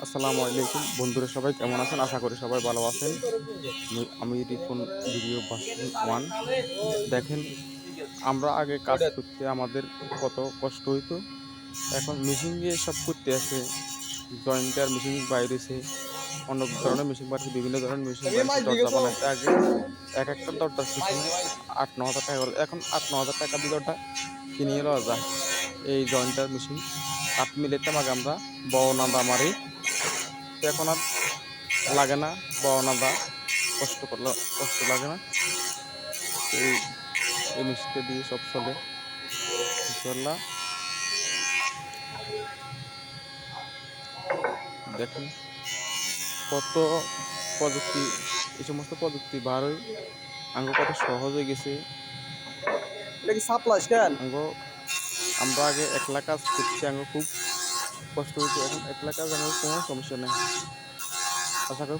আসসালামু আলাইকুম বন্ধুরা, সবাই কেমন আছেন? আশা করি সবাই ভালো আছেন। আমি রিপন ভিডিও ভার্সন 1। দেখেন, আমরা আগে কাজ করতে আমাদের কত কষ্ট হইতো। এখন মেশিন দিয়ে সব করতে আছে। জয়েন্টার মেশিন বাইরেছে, অনেক ধরনের মেশিন বাড়ছে, বিভিন্ন ধরনের মেশিন বাড়ছে। দরজা বানাইতে আগে এক একটা দরজার পিছনে 8-9 হাজার টাকা করে। এখন 8-9 হাজার টাকা দিয়ে দরজা কিনিয়ে লওয়া যায়। এই জয়েন্টার মেশিন কাঠ মিলাইতাম আগে আমরা বওনা মারি, এখন আর লাগে না। বওনা কষ্ট লাগে না। এই এই মেশিনটা দিয়ে সব চলে ইনশাল্লাহ। দেখেন কত প্রযুক্তি, এই সমস্ত প্রযুক্তি বার হয়ে আঙ্গ কত সহজ হয়ে গেছে। এটা কি সাপ্লাস কেন? আঙ্গ আমরা আগে একলা কাজ করতে আঙ্গ খুব কষ্ট হইতো, এখন একলা কাজ আঙ্গ কোনো সমস্যা নেই। আশা করি